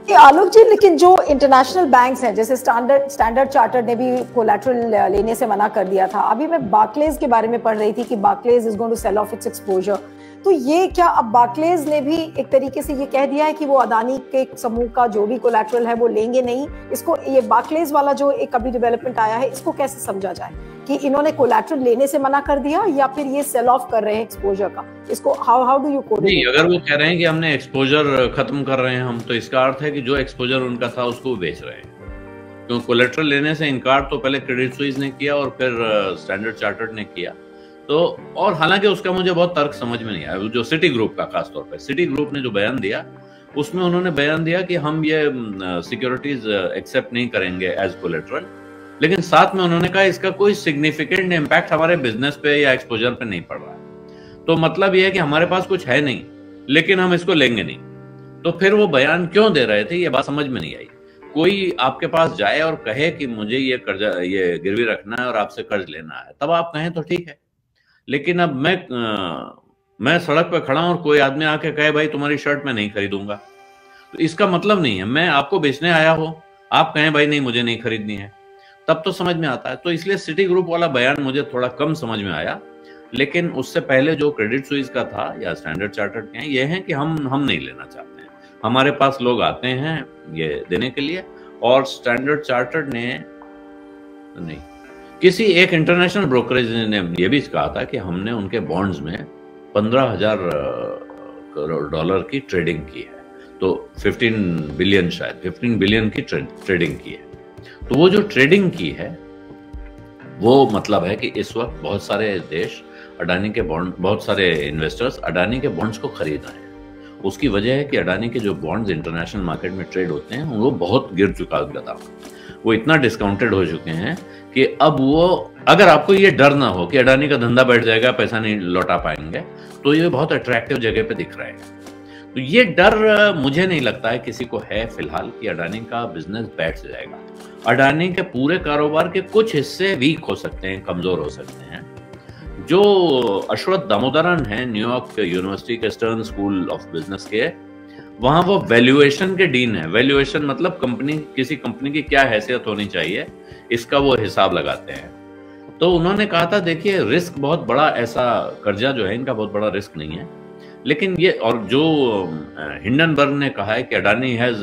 आलोक जी, लेकिन जो international banks हैं, जैसे स्टैंडर्ड चार्टर्ड ने भी कोलैटरल लेने से मना कर दिया था। अभी मैं बार्कलेज के बारे में पढ़ रही थी कि Barclays is going to sell off its exposure. तो ये क्या अब बार्कलेज ने भी एक तरीके से ये कह दिया है कि वो अदानी के समूह का जो भी कोलैटरल है वो लेंगे नहीं? इसको, ये बार्कलेज वाला जो एक अभी डेवलपमेंट आया है, इसको कैसे समझा जाए कि इन्होंने कोलैटरल लेने से मना कर दिया या फिर ये सेल ऑफ कर रहे हैं एक्सपोजर का? इसको हाउ डू यू कोड? नहीं, अगर वो कह रहे हैं कि हमने एक्सपोजर खत्म कर रहे हैं हम, तो इसका अर्थ है कि जो एक्सपोजर उनका था उसको वो बेच रहे हैं। क्यों कोलेट्रल लेने से इनकार तो पहले क्रेडिट स्विस ने किया और फिर स्टैंडर्ड चार्टर्ड ने किया। तो और हालांकि उसका मुझे बहुत तर्क समझ में नहीं आया, जो सिटी ग्रुप का, खासतौर पे सिटी ग्रुप ने जो बयान दिया, उसमें उन्होंने बयान दिया कि हम ये सिक्योरिटीज एक्सेप्ट नहीं करेंगे एज कोलेट्रल, लेकिन साथ में उन्होंने कहा इसका कोई सिग्निफिकेंट इम्पैक्ट हमारे बिजनेस पे या एक्सपोजर पे नहीं पड़ रहा है। तो मतलब ये है कि हमारे पास कुछ है नहीं, लेकिन हम इसको लेंगे नहीं। तो फिर वो बयान क्यों दे रहे थे, ये बात समझ में नहीं आई। कोई आपके पास जाए और कहे कि मुझे ये कर्जा, ये गिरवी रखना है और आपसे कर्ज लेना है, तब आप कहें तो ठीक है। लेकिन अब मैं सड़क पर खड़ा हूं और कोई आदमी आके कहे भाई तुम्हारी शर्ट मैं नहीं खरीदूंगा, तो इसका मतलब नहीं है मैं आपको बेचने आया हूं, आप कहें भाई नहीं मुझे नहीं खरीदनी है, तब तो समझ में आता है। तो इसलिए सिटी ग्रुप वाला बयान मुझे थोड़ा कम समझ में आया। लेकिन उससे पहले जो क्रेडिट स्विस का था या स्टैंडर्ड चार्टर्ड के हैं, ये है कि हम नहीं लेना चाहते हैं, हमारे पास लोग आते हैं ये देने के लिए। और स्टैंडर्ड चार्टर्ड ने नहीं, किसी एक इंटरनेशनल ब्रोकरेज ने यह भी कहा था कि हमने उनके बॉन्ड्स में 15,000 करोड़ डॉलर की ट्रेडिंग की है, तो 15 बिलियन, शायद 15 बिलियन की ट्रेडिंग की है। तो वो जो ट्रेडिंग की है वो मतलब है कि इस वक्त बहुत सारे देश अडानी के बॉन्ड, बहुत सारे इन्वेस्टर्स अडानी के बॉन्ड्स को खरीद रहे हैं। उसकी वजह है कि अडानी के जो बॉन्ड्स इंटरनेशनल मार्केट में ट्रेड होते हैं वो बहुत गिर चुका है दाम, वो इतना डिस्काउंटेड हो चुके हैं कि अब वो, अगर आपको ये डर ना हो कि अडानी का धंधा बैठ जाएगा, पैसा नहीं लौटा पाएंगे, तो ये बहुत अट्रैक्टिव जगह पे दिख रहे हैं। तो ये डर मुझे नहीं लगता है किसी को है फिलहाल कि अडानी का बिजनेस बैठ जाएगा। अडानी के पूरे कारोबार के कुछ हिस्से वीक हो सकते हैं, कमजोर हो सकते हैं। जो अश्वत्थ दामोदरन है न्यूयॉर्क यूनिवर्सिटी के स्टर्न स्कूल ऑफ बिजनेस के, वहां वो वैल्यूएशन के डीन है। वैल्यूएशन मतलब कंपनी, किसी कंपनी की क्या हैसियत होनी चाहिए, इसका वो हिसाब लगाते हैं। तो उन्होंने कहा था देखिए रिस्क बहुत बड़ा, ऐसा कर्जा जो है इनका बहुत बड़ा रिस्क नहीं है। लेकिन ये, और जो हिंडनबर्ग ने कहा है कि Adani has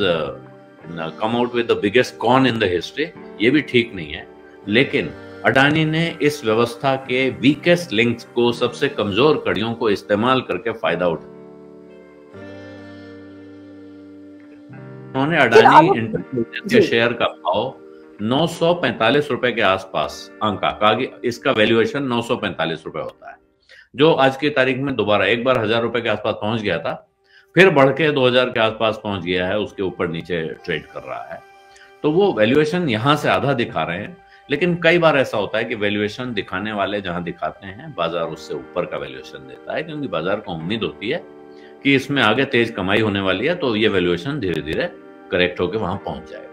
come out with the biggest con in the history, ये भी ठीक नहीं है। लेकिन अडानी ने इस व्यवस्था के वीकेस्ट लिंक्स को, सबसे कमजोर कड़ियों को इस्तेमाल करके फायदा उठाया। उन्होंने अडानी इंटरनेशनल के शेयर का भाव 945 रुपए के आसपास आंका, कहा कि इसका वैल्यूएशन 945 रुपए होता है, जो आज की तारीख में दोबारा एक बार 1,000 रुपए के आसपास पहुंच गया था, फिर बढ़ के 2,000 के आसपास पहुंच गया है, उसके ऊपर नीचे ट्रेड कर रहा है। तो वो वैल्यूएशन यहां से आधा दिखा रहे हैं। लेकिन कई बार ऐसा होता है कि वैल्यूएशन दिखाने वाले जहां दिखाते हैं, बाजार उससे ऊपर का वैल्यूएशन देता है, क्योंकि बाजार को उम्मीद होती है कि इसमें आगे तेज कमाई होने वाली है, तो ये वैल्यूएशन धीरे धीरे करेक्ट होकर वहां पहुंच जाएगा।